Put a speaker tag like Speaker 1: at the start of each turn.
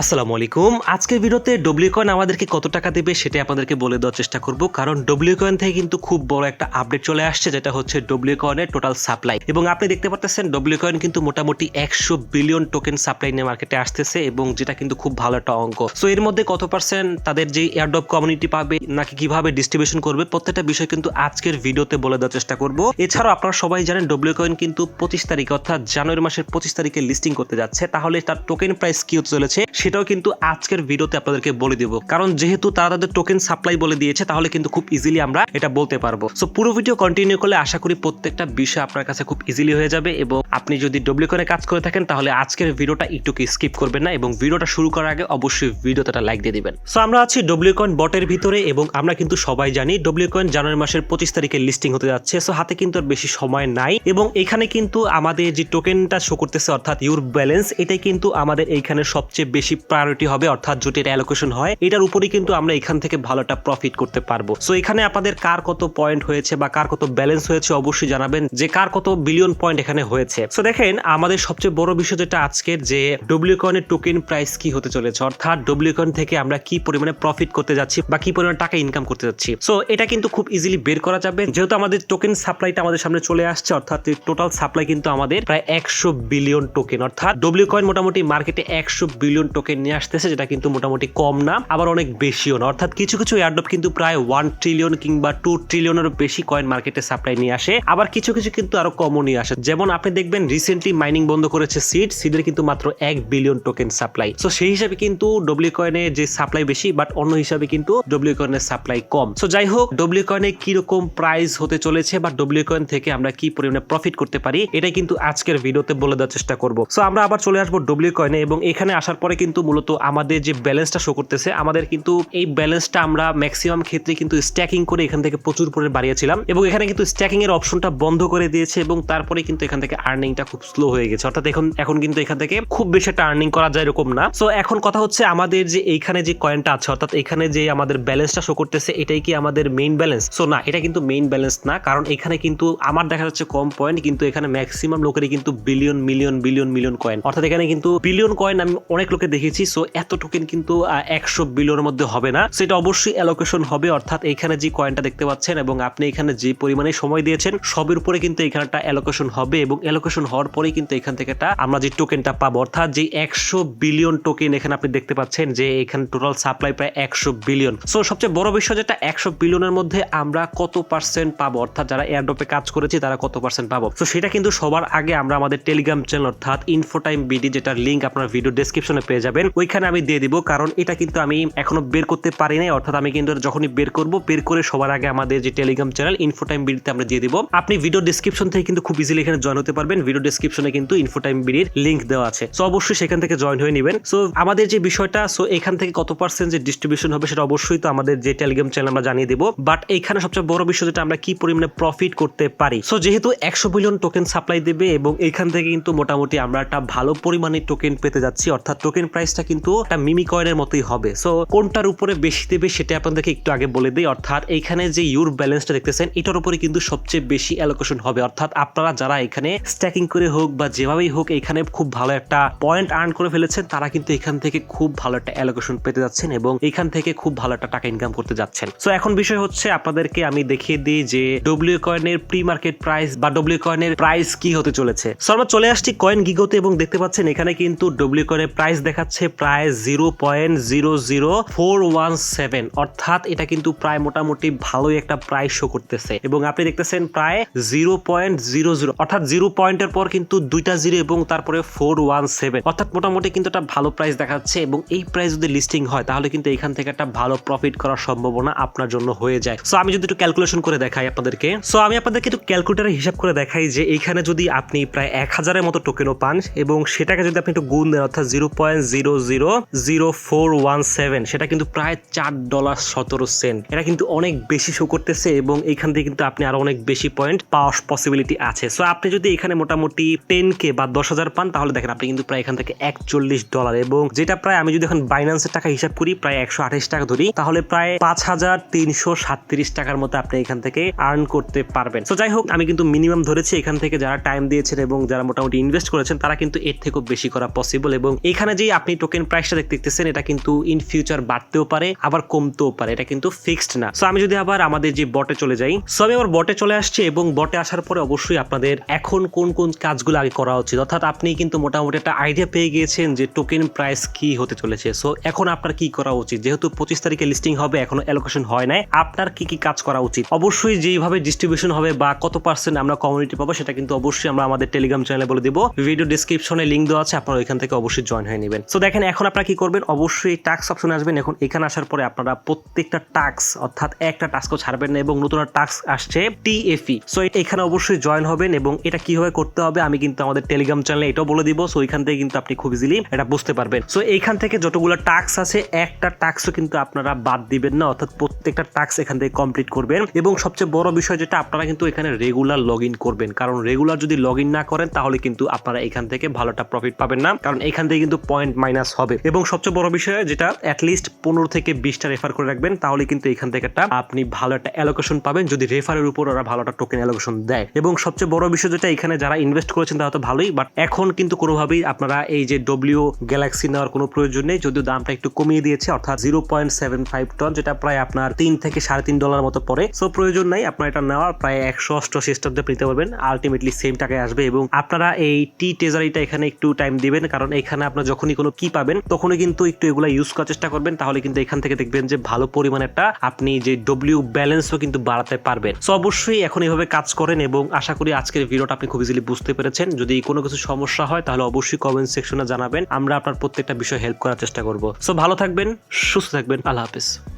Speaker 1: আসসালামু আলাইকুম। আজকের ভিডিওতে ডব্লিউ কয়েন আমাদেরকে কত টাকা দেবে সেটাই আপনাদেরকে বলে দেওয়ার চেষ্টা করব, কারণ ডব্লিউ কয়েন থেকে কিন্তু খুব বড় একটা আপডেট চলে আসছে, যেটা হচ্ছে ডব্লিউ কয়েনের টোটাল সাপ্লাই। এবং আপনি দেখতে পাচ্ছেন ডব্লিউ কয়েন কিন্তু মোটামুটি 100 বিলিয়ন টোকেন সাপ্লাই নিয়ে মার্কেটে আসতেছে, এবং যেটা কিন্তু খুব ভালো একটা অঙ্ক। সো এর মধ্যে কত পার্সেন্ট তাদের যে এয়ারড্রপ কমিউনিটি পাবে নাকি কিভাবে ডিস্ট্রিবিউশন করবে, প্রত্যেকটা বিষয় কিন্তু আজকের ভিডিওতে বলে দেওয়ার চেষ্টা করব। এছাড়াও আপনারা সবাই জানেন ডব্লিউ কয়েন কিন্তু 25 তারিখে অর্থাৎ জানুয়ারি মাসের 25 তারিখে লিস্টিং করতে যাচ্ছে, তাহলে তার টোকেন প্রাইস কি হতে চলেছে সেটাও কিন্তু আজকের ভিডিওতে আপনাদেরকে বলে দেব, কারণ যেহেতু তারা তাদের টোকেন সাপ্লাই বলে দিয়েছে তাহলে কিন্তু খুব ইজিলি আমরা এটা বলতে পারবো। সো পুরো ভিডিও কন্টিনিউ করলে আশা করি প্রত্যেকটা বিষয় আপনার কাছে খুব ইজিলি হয়ে যাবে, এবং আপনি যদি ডব্লিউ কয়েনে কাজ করে থাকেন তাহলে আজকের ভিডিওটা একটু স্কিপ করবেন না, এবং ভিডিওটা শুরু করার আগে অবশ্যই ভিডিওতে একটা লাইক দিয়ে দিবেন। সো আমরা আছি ডব্লিউ কয়েন বটের ভিতরে, এবং আমরা কিন্তু সবাই জানি ডব্লিউ কয়েন জানুয়ারি মাসের 25 তারিখে লিস্টিং হতে যাচ্ছে। সো হাতে কিন্তু আর বেশি সময় নাই, এবং এখানে কিন্তু আমাদের যে টোকেনটা শো করতেছে অর্থাৎ ইউর ব্যালেন্স, এটাই কিন্তু আমাদের এইখানে সবচেয়ে বেশি প্রায়োরিটি হবে, অর্থাৎ যদি এটা অ্যালোকেশন হয় এটার উপরে কিন্তু আমরা এখান থেকে ভালো একটা প্রফিট করতে পারবো। সো এখানে আপনাদের কার কত পয়েন্ট হয়েছে বা কার কত ব্যালেন্স হয়েছে অবশ্যই জানাবেন, যে কার কত বিলিয়ন পয়েন্ট এখানে হয়েছে। সো দেখেন আমাদের সবচেয়ে বড় বিষয় যেটা আজকের, যে ডব্লিউ কয়েনের টোকেন প্রাইস কি হতে চলেছে, অর্থাৎ ডব্লিউ কয়েন থেকে আমরা কি পরিমাণে প্রফিট করতে যাচ্ছি বা কি পরিমাণে টাকা ইনকাম করতে যাচ্ছি। সো এটা কিন্তু খুব ইজিলি বের করা যাবে, যেহেতু আমাদের টোকেন সাপ্লাইটা আমাদের সামনে চলে আসছে, অর্থাৎ টোটাল সাপ্লাই কিন্তু আমাদের প্রায় 100 বিলিয়ন টোকেন, অর্থাৎ ডব্লিউ কয়েন মোটামুটি মার্কেটে 100 বিলিয়ন টোকেন নিয়ে আসতেছে, যেটা কিন্তু মোটামুটি কম না আবার অনেক বেশিও না। অর্থাৎ কিছু কিছু এয়ারড্রপ কিন্তু প্রায় 1 ট্রিলিয়ন কিংবা 2 ট্রিলিয়নেরও বেশি কয়েন মার্কেটে সাপ্লাই নিয়ে আসে, আবার কিছু কিছু কিন্তু আরো কমও নিয়ে আসে। যেমন আপনি দেখবেন রিসেন্টলি মাইনিং বন্ধ করেছে সিডের কিন্তু মাত্র 1 বিলিয়ন টোকেন সাপ্লাই। সো সেই হিসাবে কিন্তু ডব্লিউ কয়েনে যে সাপ্লাই বেশি, বাট অন্য হিসাবে কিন্তু ডব্লিউ কয়েনের সাপ্লাই কম। সো যাই হোক, ডব্লিউ কয়েনে কি রকম প্রাইস হতে চলেছে বা ডব্লিউ কয়েন থেকে আমরা কি পরিমাণে প্রফিট করতে পারি, এটাই কিন্তু আজকের ভিডিওতে বলে দেওয়ার চেষ্টা করব। সো আমরা আবার চলে আসবো ডব্লিউ কয়েনে, এবং এখানে আসার পরে কিন্তু মূলত আমাদের যে ব্যালেন্সটা শো করতেছে, আমাদের কিন্তু এই ব্যালেন্সটা আমরা ম্যাক্সিমাম ক্ষেত্রে কিন্তু স্ট্যাকিং করে এখান থেকে প্রচুর পরিমাণে বাড়িয়েছিলাম, এবং এখানে কিন্তু স্ট্যাকিং এর অপশনটা বন্ধ করে দিয়েছে, এবং তারপরে কিন্তু এখান থেকে আর্নিংটা খুব স্লো হয়ে গেছে, অর্থাৎ এখন কিন্তু এখান থেকে খুব বেশি একটা আর্নিং করা যায় এরকম না। সো এখন কথা হচ্ছে আমাদের যে এইখানে যে কয়েনটা আছে, অর্থাৎ এখানে যে আমাদের ব্যালেন্সটা শো করতেছে, এটাই কি আমাদের মেইন ব্যালেন্স? সো না, এটা কিন্তু মেইন ব্যালেন্স না, কারণ এখানে কিন্তু আমার দেখা যাচ্ছে কম পয়েন্ট, কিন্তু এখানে ম্যাক্সিমাম লোকেরই কিন্তু billion million billion million coin, অর্থাৎ এখানে কিন্তু বিলিয়ন কয়েন আমি অনেক লোকে দেখেছি। সো এত টোকেন কিন্তু 100 বিলিয়নের মধ্যে হবে না, সেটা অবশ্যই অ্যালোকেশন হবে, অর্থাৎ এখানে যে কয়েনটা দেখতে পাচ্ছেন এবং আপনি এখানে যে পরিমাণে সময় দিয়েছেন সবের উপরে কিন্তু এখানটা অ্যালোকেশন হবে, এবং অ্যালোকেশন হওয়ার পরেই কিন্তু এখান থেকে আমরা যে টোকেনটা পাবো, অর্থাৎ যে 100 বিলিয়ন টোকেন এখানে আপনি দেখতে পাচ্ছেন যে এখানে টোটাল সাপ্লাই প্রায় 100 বিলিয়ন। সো সবচেয়ে বড় বিষয় যেটা 100 বিলিয়নের মধ্যে আমরা কত পার্সেন্ট পাবো, অর্থাৎ যারা এয়ারড্রপে কাজ করেছে তারা কত পার্সেন্ট পাবো। তো সেটা কিন্তু সবার আগে আমরা আমাদের টেলিগ্রাম চ্যানেল অর্থাৎ ইনফোটাইম বিডি, যেটার লিংক আপনারা ভিডিও ডেসক্রিপশনে পেয়ে যাবেন, ওইখানে আমি দিয়ে দিব, কারণ এটা কিন্তু আমি এখনো বের করতে পারি নাই, অর্থাৎ আমি কিন্তু যখনই বের করব, বের করে সবার আগে আমাদের যে টেলিগ্রাম চ্যানেল ইনফোটাইম বিডিতে আমরা দিয়ে দিব। আপনি ভিডিও ডেসক্রিপশন থেকে কিন্তু খুব ইজিলি এখানে জয়েন হতে পারবেন, ভিডিও ডেসক্রিপশনে কিন্তু ইনফোটাইম বিডির লিংক দেওয়া আছে। সো অবশ্যই সেখান থেকে জয়েন হয়ে নেবেন। সো আমাদের যে বিষয়টা, সো এখান থেকে কত পার্সেন্ট যে ডিস্ট্রিবিউশন হবে সেটা অবশ্যই তো আমাদের যে টেলিগ্রাম চ্যানেল আমরা জানিয়ে দেব, বাট এইখানে সবচেয়ে বড় বিষয় যেটা আমরা কি পরিমাণে প্রফিট করতে পারি। সো যেহেতু 100 বিলিয়ন টোকেন সাপ্লাই দেবে, এবং এইখান থেকে কিন্তু মোটামুটি আমরা একটা ভালো পরিমাণে টোকেন পেতে যাচ্ছি, অর্থাৎ টোকেন প্রাইসটা কিন্তু একটা মিমি কয়েনের মতোই হবে। সো কোনটার উপরে বেশি দেবে সেটা আপনাদেরকে একটু আগে বলে দিই, অর্থাৎ এইখানে যে ইউর ব্যালেন্সটা দেখতেছেন এটার উপরে কিন্তু সবচেয়ে বেশি অ্যালোকেশন হবে, অর্থাৎ আপনারা যারা এখানে স্ট্যাকিং করে হোক বা যেভাবেই হোক এখানে খুব ভালো একটা পয়েন্ট আর্ন করে ফেলেছেন, তারা কিন্তু এখান থেকে খুব ভালো একটা অ্যালোকেশন পেতে যাচ্ছেন, এবং এখান থেকে খুব ভালো একটা টাকা ইনকাম করতে যাচ্ছেন। সো এখন বিষয় হচ্ছে আপনাদেরকে আমি দেখিয়ে দিই যে ডব্লিউ কয়েনের প্রি মার্কেট প্রাইস বা ডব্লিউ কয়েনের প্রাইস কি হতে চলেছে। সো আমরা চলে আসছি কয়েন গিগোতে, এবং দেখতে পাচ্ছেন এখানে কিন্তু ডব্লিউ কয়েনের প্রাইস দেখাচ্ছে প্রায় 0.00417, অর্থাৎ এটা কিন্তু প্রায় মোটামুটি ভালোই একটা প্রাইস শো করতেছে, এবং আপনি দেখতেছেন প্রায় 0.00, অর্থাৎ 0 পয়েন্টের পর কিন্তু দুইটা 0 এবং তারপরে 417, অর্থাৎ মোটামুটি কিন্তু একটা ভালো প্রাইস দেখাচ্ছে, এবং এই প্রাইস যদি লিস্টিং হয় তাহলে কিন্তু এখান থেকে একটা ভালো প্রফিট করার সম্ভাবনা আপনার জন্য হয়ে যায়। সো আমি যদি একটু ক্যালকুলেশন করে দেখাই আপনাদেরকে, সো আমি আপনাদেরকে একটু ক্যালকুলেটরে হিসাব করে দেখাই যে এইখানে যদি আপনি প্রায় 1000-এর মতো টোকেনও পান, এবং সেটাকে যদি আপনি একটু গুণ দেন, অর্থাৎ 0.000417, সেটা কিন্তু প্রায় $4.17। এটা কিন্তু অনেক বেশি শো করতেছে, এবং এইখান থেকে কিন্তু আপনি আরো অনেক বেশি পয়েন্ট পাওয়ার পসিবিলিটি আছে। সো আপনি যদি এখানে মোটামুটি 10K বা 10,000 পান, তাহলে দেখেন আপনি কিন্তু প্রায় এখান থেকে $41, এবং যেটা প্রায় আমি যদি এখন বাইন্যান্সের টাকা হিসাব করি প্রায় 128 টাকা ধরি, তাহলে প্রায় 5337 টাকার মতো আপনি এখান থেকে আর্ন করতে পারবেন। সো যাই হোক, আমি কিন্তু মিনিমাম ধরেছি, এখান থেকে যারা টাইম দিয়েছেন এবং যারা মোটামুটি ইনভেস্ট করেছেন তারা কিন্তু এর থেকেও বেশি করা পসিবল, এবং এখানে যে আপনি আপনি টোকেন প্রাইসটা দেখতেছেন, এটা কিন্তু ইন ফিউচার বাড়তেও পারে আবার কমতেও পারে, এটা কিন্তু ফিক্সড না। সো আমি যদি আবার আমাদের যে বটে চলে যাই, সো আমি আবার বটে চলে আসছি এবং বটে আসার পরে অবশ্যই আপনাদের এখন কোন কোন কাজগুলো আগে করা উচিত, অর্থাৎ আপনি কিন্তু মোটামুটি একটা আইডিয়া পেয়ে গিয়েছেন যে টোকেন প্রাইস কি হতে চলেছে। সো এখন আপনার কি করা উচিত, যেহেতু 25 তারিখে লিস্টিং হবে, এখনো অ্যালোকেশন হয় নাই, আপনার কি কি কাজ করা উচিত। অবশ্যই যেভাবে ডিস্ট্রিবিউশন হবে বা কত পার্সেন্ট আমরা কমিউনিটি পাবো সেটা কিন্তু অবশ্যই আমরা আমাদের টেলিগ্রাম চ্যানেলে বলে দিব, ভিডিও ডেসক্রিপশনে লিংক দেওয়া আছে, আপনারা ওইখান থেকে অবশ্যই জয়েন হয়ে নেবেন। সো দেখেন এখন আপনারা কি করবেন, অবশ্যই টাস্ক অপশনে আসবেন। এখন এখানে আসার পরে আপনারা প্রত্যেকটা টাস্ক অর্থাৎ একটা টাস্কও ছাড়বেন না এবং নতুন টাস্ক আসছে টিএফই। সো এখানে অবশ্যই জয়েন হবেন এবং এটা কিভাবে করতে হবে আমি কিন্তু আমাদের টেলিগ্রাম চ্যানেলে এটাও বলে দিব। সো এখান থেকে কিন্তু আপনি খুব ইজিলি এটা বুঝতে পারবেন। সো এইখান থেকে যতগুলো টাস্ক আছে একটা টাস্কও কিন্তু আপনারা বাদ দিবেন না, অর্থাৎ প্রত্যেকটা টাস্ক এখান থেকে কমপ্লিট করবেন। এবং সবচেয়ে বড় বিষয় যেটা, আপনারা কিন্তু এখানে রেগুলার লগ ইন করবেন, কারণ রেগুলার যদি লগ ইন না করেন তাহলে কিন্তু আপনারা এখান থেকে ভালোটা প্রফিট পাবেন না, কারণ এখান থেকে কিন্তু পয়েন্ট মাইনাস হবে। এবং সবচেয়ে বড় বিষয় যেটা, অ্যাটলিস্ট 15 থেকে 20টা রেফার করে রাখবেন, তাহলে কিন্তু এখান থেকে আপনি ভালো একটা অ্যালোকেশন পাবেন যদি রেফারের উপর ওরা ভালো একটা টোকেন অ্যালোকেশন দেয়। এবং সবচেয়ে বড় বিষয় যেটা, এখানে যারা ইনভেস্ট করেছেন তারা তো ভালোই, বাট এখন কিন্তু কোনোভাবেই আপনারা এই যে ডব্লিউ গ্যালাক্সি নেওয়ার কোনো প্রয়োজন নেই, যদিও দামটা একটু কমিয়ে দিয়েছে, অর্থাৎ 0.75 টন, যেটা প্রায় আপনার $3 থেকে $3.5 মতো পড়ে। সো প্রয়োজন নাই আপনার এটা নেওয়ার, প্রায় 188 স্টার নিতে পারবেন, আলটিমেটলি সেম টাকায় আসবে। এবং আপনারা এই টি ট্রেজারিটা এখানে একটু টাইম দিবেন, কারণ এখানে আপনার যখনই কোনো কি পাবেন তখনই কিন্তু একটু এগুলা ইউজ করার চেষ্টা করবেন, তাহলে কিন্তু এখান থেকে দেখবেন যে ভালো পরিমাণে একটা আপনি যে ডব্লিউ ব্যালেন্সও কিন্তু বাড়াতে পারবেন। সো অবশ্যই এখন এইভাবে কাজ করেন এবং আশা করি আজকের ভিডিওটা আপনি খুব ইজিলি বুঝতে পেরেছেন। যদি কোনো কিছু সমস্যা হয় তাহলে অবশ্যই কমেন্ট সেকশনে জানাবেন, আমরা আপনার প্রত্যেকটা বিষয় হেল্প করার চেষ্টা করব। সো ভালো থাকবেন, সুস্থ থাকবেন, আল্লাহ হাফেজ।